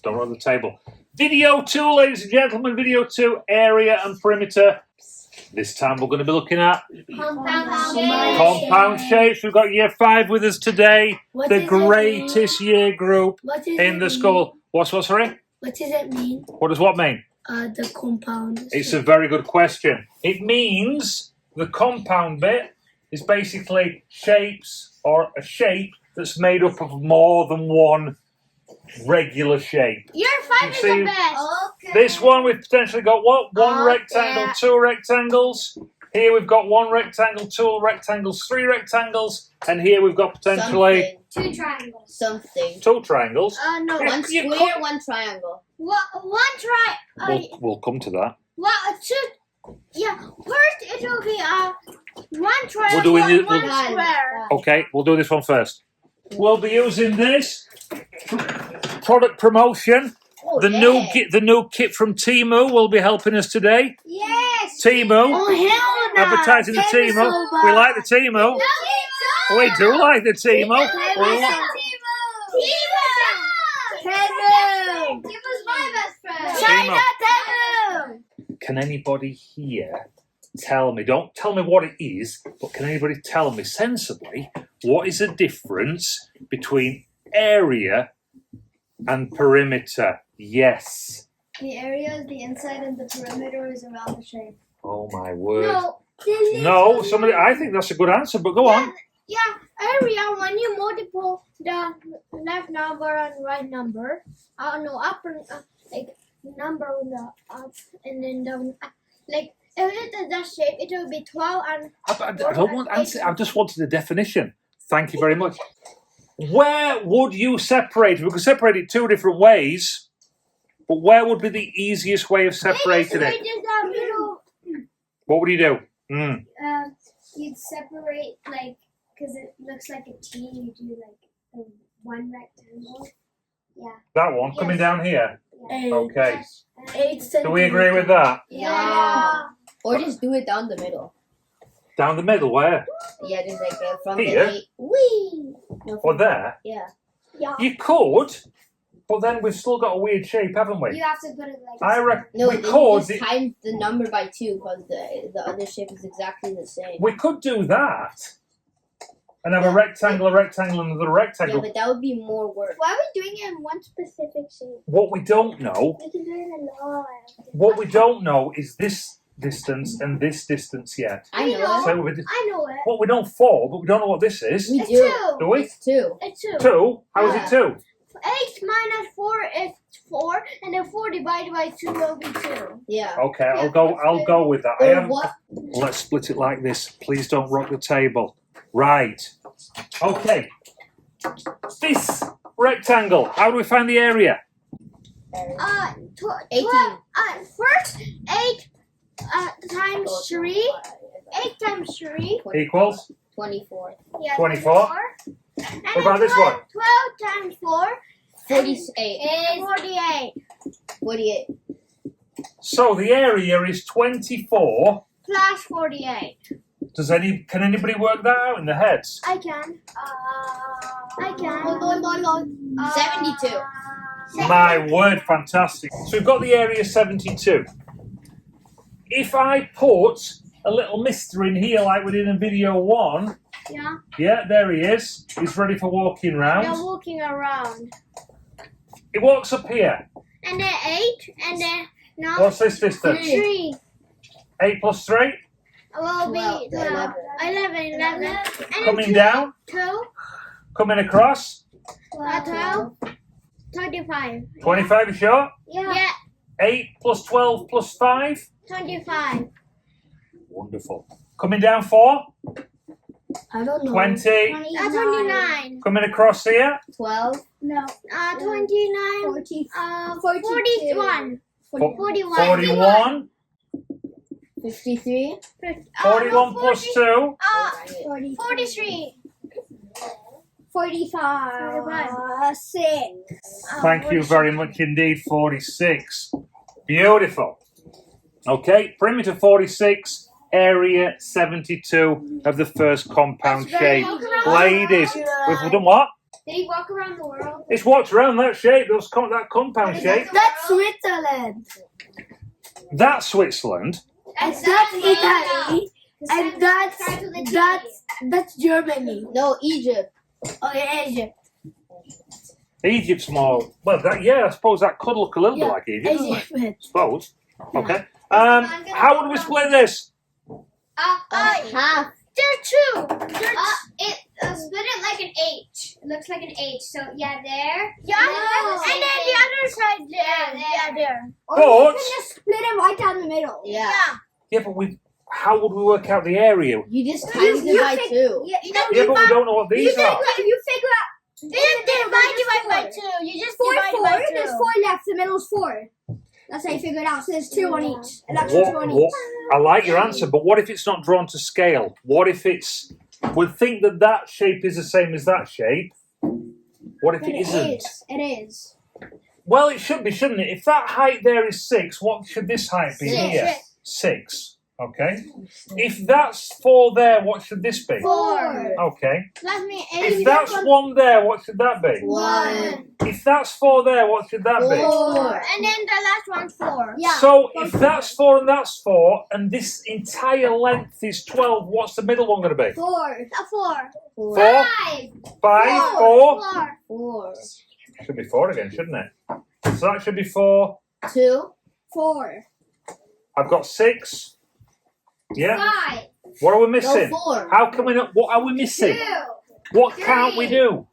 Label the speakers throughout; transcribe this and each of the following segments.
Speaker 1: Don't run the table. Video 2, ladies and gentlemen. Video 2, area and perimeter. This time we're going to be looking at compound shapes. We've got year 5 with us today. The greatest year group in the school. What's sorry?
Speaker 2: What does it mean?
Speaker 1: What does what mean?
Speaker 2: The compound.
Speaker 1: It's a very good question. It means the compound bit is basically shapes or a shape that's made up of more than one regular shape.
Speaker 3: Year 5 is the best.
Speaker 2: Okay.
Speaker 1: This one we've potentially got what? One rectangle, 2 rectangles. Here we've got 1 rectangle, 2 rectangles, 3 rectangles, and here we've got potentially
Speaker 3: 2 triangles.
Speaker 1: 2 triangles.
Speaker 3: No.
Speaker 1: Yeah,
Speaker 4: One square, one triangle.
Speaker 1: We'll come to that.
Speaker 3: Yeah. First it will be one triangle,
Speaker 1: We're doing it-
Speaker 3: one square.
Speaker 1: Okay, we'll do this one first. We'll be using this product promotion.
Speaker 4: Oh,
Speaker 1: The new kit from Temu will be helping us today.
Speaker 3: Yes.
Speaker 1: Temu,
Speaker 2: Oh, hell no.
Speaker 1: advertising the Temu. We like the Temu. We do like the Temu.
Speaker 3: Temu. He was my best friend.
Speaker 1: China
Speaker 2: Temu.
Speaker 1: Can anybody here tell me, don't tell me what it is, but can anybody tell me sensibly what is the difference between area and perimeter? Yes.
Speaker 3: The area is the inside and the perimeter is around the shape.
Speaker 1: Oh my word.
Speaker 3: No.
Speaker 1: Somebody, I think that's a good answer, but go on.
Speaker 3: Yeah, area when you multiple the left number and right number. Upper like number with the up and then the like if it is that shape it will be 12 and
Speaker 1: I don't want answer. I just wanted a definition. Thank you very much. Where would you separate? We could separate it 2 different ways, but where would be the easiest way of separating it?
Speaker 3: the middle.
Speaker 1: What would you do?
Speaker 3: You'd separate like because it looks like a T. You do like the one rectangle. Yeah.
Speaker 1: That one coming down here. Okay.
Speaker 2: 8
Speaker 1: Do we agree with that?
Speaker 3: Yeah.
Speaker 4: Or just do it down the middle.
Speaker 1: Down the middle, where?
Speaker 4: Yeah, just like from
Speaker 1: Here?
Speaker 4: the 8. Whee! No,
Speaker 1: Or there?
Speaker 4: Yeah.
Speaker 3: Yeah.
Speaker 1: You could, but then we've still got a weird shape, haven't we?
Speaker 3: You have to put it like.
Speaker 1: I reckon
Speaker 4: No,
Speaker 1: we
Speaker 4: then
Speaker 1: could.
Speaker 4: you just times the number by 2 because the other shape is exactly the same.
Speaker 1: We could do that and have a rectangle, and another
Speaker 4: Yeah,
Speaker 1: rectangle.
Speaker 4: but that would be more work.
Speaker 3: Why are we doing it in one specific shape?
Speaker 1: What we don't know,
Speaker 3: We can do it a lot.
Speaker 1: what we don't know is this distance and this distance yet.
Speaker 4: I
Speaker 3: We
Speaker 4: know
Speaker 3: know.
Speaker 4: it.
Speaker 1: So
Speaker 3: I know it.
Speaker 1: what we know 4, but we don't know what this is.
Speaker 4: We
Speaker 3: It's
Speaker 4: do.
Speaker 3: 2.
Speaker 1: Do we?
Speaker 4: It's 2.
Speaker 3: It's 2.
Speaker 1: 2? How is it 2?
Speaker 3: 8 minus 4 is 4, and then 4 divided by 2 will be 2.
Speaker 4: Yeah.
Speaker 1: Okay, I'll go with that.
Speaker 4: Or what?
Speaker 1: Let's split it like this. Please don't rock the table. Right. Okay. This rectangle. How do we find the area?
Speaker 4: 18.
Speaker 3: First 8 times 3. 8 times 3.
Speaker 1: Equals?
Speaker 4: 24.
Speaker 3: Yeah,
Speaker 1: 24.
Speaker 3: And
Speaker 1: What about this one?
Speaker 3: 12 times 4
Speaker 4: 48.
Speaker 3: is 48.
Speaker 4: 48.
Speaker 1: So the area is 24.
Speaker 3: Plus 48.
Speaker 1: Can anybody work that out in their heads?
Speaker 3: I can. I can.
Speaker 4: 72.
Speaker 1: My word, fantastic. So we've got the area 72. If I put a little mister in here like we did in video 1,
Speaker 3: Yeah.
Speaker 1: yeah, there he is. He's ready for walking round.
Speaker 3: They're walking around.
Speaker 1: He walks up here.
Speaker 3: And then 8, and then now
Speaker 1: What's this distance?
Speaker 3: 3
Speaker 1: 8 plus 3.
Speaker 3: will be
Speaker 4: 12,
Speaker 3: 11. And
Speaker 1: Coming down.
Speaker 3: 2,
Speaker 1: Coming across.
Speaker 3: 12, 25.
Speaker 1: 25, you sure?
Speaker 3: Yeah,
Speaker 1: 8 plus 12 plus 5.
Speaker 3: 25.
Speaker 1: Wonderful. Coming down 4.
Speaker 2: I don't know.
Speaker 1: 20.
Speaker 3: 29.
Speaker 1: Coming across here.
Speaker 4: 12.
Speaker 3: No. 29. 41. 41.
Speaker 1: 41.
Speaker 4: 53.
Speaker 1: 41 plus 2.
Speaker 3: 43.
Speaker 2: 45. 6.
Speaker 1: Thank you very much indeed. 46. Beautiful. Okay, perimeter 46, area 72 of the first compound shape. Ladies, we've done what?
Speaker 3: Did he walk around the world?
Speaker 1: It's what's around that shape, that compound shape.
Speaker 2: That's Switzerland.
Speaker 1: That's Switzerland.
Speaker 2: And that's Italy. And that's Germany.
Speaker 4: No, Egypt.
Speaker 2: Okay, Egypt.
Speaker 1: Egypt's more. Well, I suppose that could look a little bit like Egypt. Doesn't it?
Speaker 2: Egypt.
Speaker 1: I suppose. Okay. How would we split this?
Speaker 4: Half.
Speaker 3: There's two. Split it like an H. It looks like an H. So yeah, there. Yeah.
Speaker 2: No.
Speaker 3: And then the other side there. Yeah, there.
Speaker 2: Or you
Speaker 1: But
Speaker 2: can just split it right down the middle.
Speaker 4: Yeah.
Speaker 1: yeah, but how would we work out the area?
Speaker 4: You just times it by 2.
Speaker 1: Yeah, but we don't know what these are.
Speaker 2: You figure out.
Speaker 3: Divide by 2. You just
Speaker 2: Four,
Speaker 3: divide
Speaker 2: four.
Speaker 3: by 2.
Speaker 2: There's 4 left. The middle's 4. That's how you figure it out. So there's 2 on each. An extra 2 on each.
Speaker 1: I like your answer, but what if it's not drawn to scale? What if it's? We'll think that shape is the same as that shape. What if
Speaker 2: But
Speaker 1: it isn't?
Speaker 2: It is.
Speaker 1: Well, it should be, shouldn't it? If that height there is 6, what should this height be
Speaker 3: 6.
Speaker 1: here? 6. Okay. If that's 4 there, what should this be?
Speaker 2: 4.
Speaker 1: Okay.
Speaker 3: That means
Speaker 1: If that's 1 there, what should that be?
Speaker 4: 1.
Speaker 1: If that's 4 there, what should that be?
Speaker 4: 4.
Speaker 3: And then the last one's 4.
Speaker 2: Yeah.
Speaker 1: So if that's 4 and that's 4, and this entire length is 12, what's the middle one going to be?
Speaker 2: 4.
Speaker 3: 4.
Speaker 1: 4,
Speaker 3: 5.
Speaker 1: 5, 4.
Speaker 4: 4.
Speaker 1: Should be 4 again, shouldn't it? So that should be 4.
Speaker 4: 2.
Speaker 2: 4.
Speaker 1: I've got 6. Yeah.
Speaker 3: 5.
Speaker 1: What are we
Speaker 4: No,
Speaker 1: missing?
Speaker 4: 4.
Speaker 1: How can we not? What are we missing?
Speaker 3: 2.
Speaker 1: What can't we do?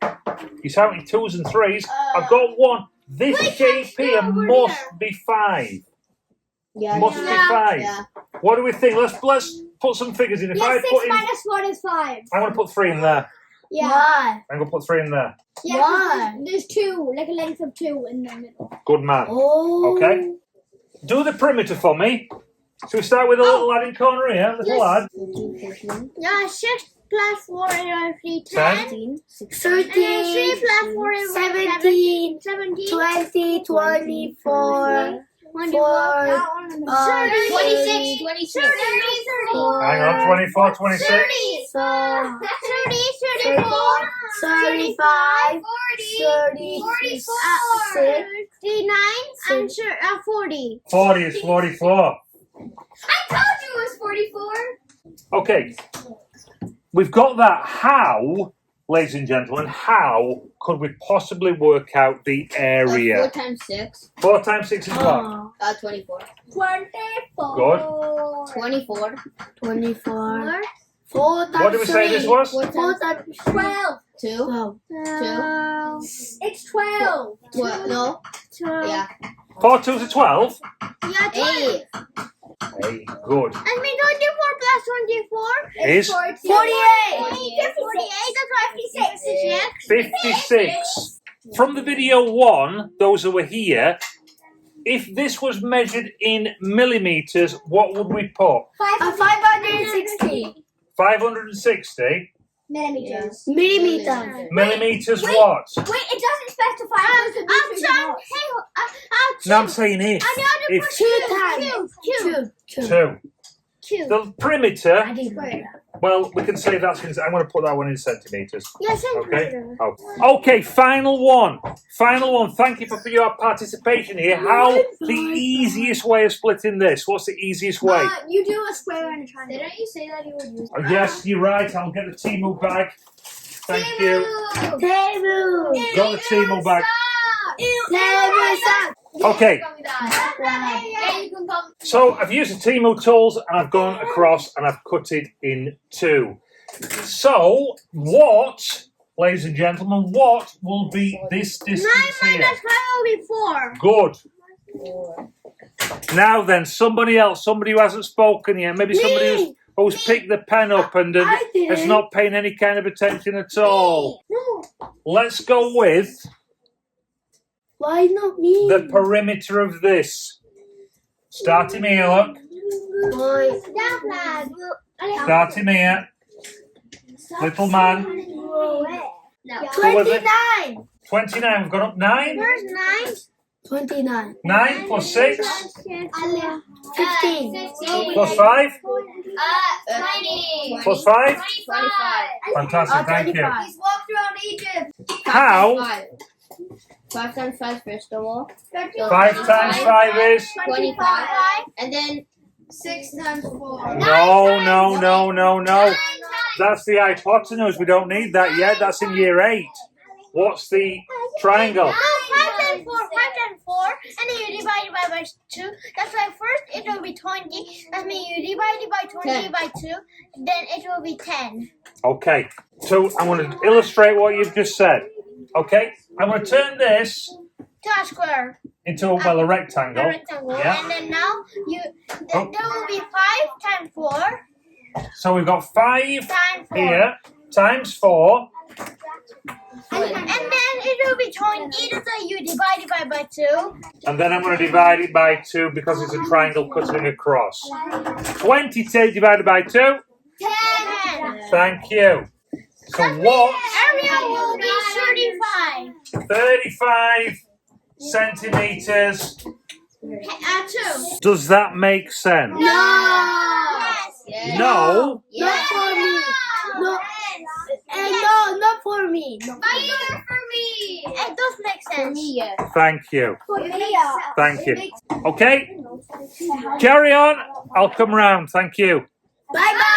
Speaker 1: You're counting 2s and 3s. I've got 1. This shape here must be 5.
Speaker 4: Yeah.
Speaker 1: Must be 5.
Speaker 4: Yeah.
Speaker 1: What do we think? Let's put some figures in. If I
Speaker 2: 6
Speaker 1: put in,
Speaker 2: minus 1 is 5.
Speaker 1: I'm going to put 3 in there.
Speaker 2: Yeah.
Speaker 1: I'm going to put 3 in there.
Speaker 2: Yeah. 'Cause there's 2, like a length of 2 in the middle.
Speaker 1: Good man.
Speaker 4: Oh.
Speaker 1: Okay. Do the perimeter for me. Shall we start with a little lad in corner here? Little lad.
Speaker 3: Yeah, 6 plus 4 is 10.
Speaker 4: 13.
Speaker 2: 13,
Speaker 3: And then 3 plus 4 is
Speaker 2: 17,
Speaker 3: 17.
Speaker 2: 20, 24,
Speaker 3: 24.
Speaker 2: 26,
Speaker 3: 26.
Speaker 1: Hang on. 24, 26.
Speaker 3: 30. 30, 34.
Speaker 2: 35,
Speaker 3: 40.
Speaker 2: 36,
Speaker 3: 39 and 40.
Speaker 1: 40 is 44.
Speaker 3: I told you it was 44.
Speaker 1: Okay. We've got that. How, ladies and gentlemen, how could we possibly work out the
Speaker 4: 4
Speaker 1: area?
Speaker 4: times 6.
Speaker 1: 4 times 6 is what?
Speaker 4: 24.
Speaker 2: 24.
Speaker 1: Good.
Speaker 4: 24.
Speaker 2: 24. 4 times
Speaker 1: What did we say this was?
Speaker 4: 4
Speaker 2: 4
Speaker 4: times
Speaker 2: times 12.
Speaker 4: 2.
Speaker 2: 12. It's 12.
Speaker 4: 12. No. Yeah.
Speaker 1: 4 2s are 12.
Speaker 3: Yeah,
Speaker 4: 8.
Speaker 1: Hey, good.
Speaker 3: I mean 24 plus 24.
Speaker 1: Is
Speaker 2: 48.
Speaker 3: 48, that's 56.
Speaker 1: 56. From the video 1, those who were here, if this was measured in millimetres, what would we put?
Speaker 2: 560
Speaker 1: 560
Speaker 2: millimeters.
Speaker 4: Millimeters.
Speaker 1: millimetres
Speaker 2: Wait.
Speaker 1: what?
Speaker 2: Wait, it doesn't specify whether it's meters or not.
Speaker 1: No, I'm saying if. If
Speaker 2: 2 times. 2.
Speaker 1: 2. The perimeter,
Speaker 2: I didn't know.
Speaker 1: well, we can say that's in, I'm going to put that one in centimetres.
Speaker 3: Yes,
Speaker 1: Okay. Oh. Okay, final one. Final one. Thank you for your participation here. How the easiest way of splitting this? What's the easiest way?
Speaker 2: You do a square and a triangle.
Speaker 3: Didn't you say that you would use
Speaker 1: Yes, you're right. I'll get the Timu bag. Thank you.
Speaker 2: Table.
Speaker 1: Got the Timu bag.
Speaker 2: Table.
Speaker 1: Okay,
Speaker 3: Yeah, you can come.
Speaker 1: so I've used the Timu tools and I've gone across and I've cut it in 2. So, what, ladies and gentlemen, what will be this distance
Speaker 3: 9
Speaker 1: here?
Speaker 3: minus 5 will be 4.
Speaker 1: Good.
Speaker 4: 4.
Speaker 1: Now then, somebody else, somebody who hasn't spoken yet, maybe somebody who's picked the pen up and
Speaker 2: I did.
Speaker 1: is not paying any kind of attention at all.
Speaker 3: No.
Speaker 1: Let's go with
Speaker 2: Why not me?
Speaker 1: the perimeter of this. Starting here, look.
Speaker 3: Down flag.
Speaker 1: Starting here. Little man.
Speaker 3: No.
Speaker 1: What was it?
Speaker 2: 29.
Speaker 1: 29, we've gone up 9.
Speaker 3: Where's 9?
Speaker 2: 29.
Speaker 1: 9 plus 6
Speaker 2: 15.
Speaker 1: plus 5
Speaker 4: 20.
Speaker 1: plus 5.
Speaker 4: 25.
Speaker 1: Fantastic, thank you.
Speaker 2: 25.
Speaker 4: He's walked around Egypt.
Speaker 1: How?
Speaker 4: 5 times 5 first of all.
Speaker 1: 5 times 5 is?
Speaker 4: 25. And then 6 times 4.
Speaker 1: No. That's the hypotenuse. We don't need that yet. That's in year 8. What's the triangle?
Speaker 3: 5 times 4, 5 times 4, and then you divide it by 2. That's why first it will be 20. That means you divide it by 20 by 2, then it will be 10.
Speaker 1: Okay, so I'm going to illustrate what you've just said. Okay, I'm going to turn this
Speaker 3: To a square,
Speaker 1: into a rectangle.
Speaker 3: a rectangle,
Speaker 1: Yeah.
Speaker 3: and then now there will be 5 times 4
Speaker 1: So we've got 5
Speaker 3: times 4.
Speaker 1: here times 4.
Speaker 3: And then it will be 20, so you divide it by 2.
Speaker 1: And then I'm going to divide it by 2 because it's a triangle cutting across. 22 divided by 2.
Speaker 3: 10.
Speaker 1: Thank you. So what?
Speaker 3: Area will be 35.
Speaker 1: 35 centimetres.
Speaker 3: 2.
Speaker 1: Does that make sense?
Speaker 3: Yes.
Speaker 4: Yes.
Speaker 1: No.
Speaker 2: Not for me. No. No, not for me. No.
Speaker 3: But you're for me. It does make
Speaker 4: For
Speaker 3: sense.
Speaker 4: me, yes.
Speaker 1: Thank you.
Speaker 2: For me,
Speaker 1: Thank you. Okay, carry on. I'll come round. Thank you.
Speaker 2: Bye bye.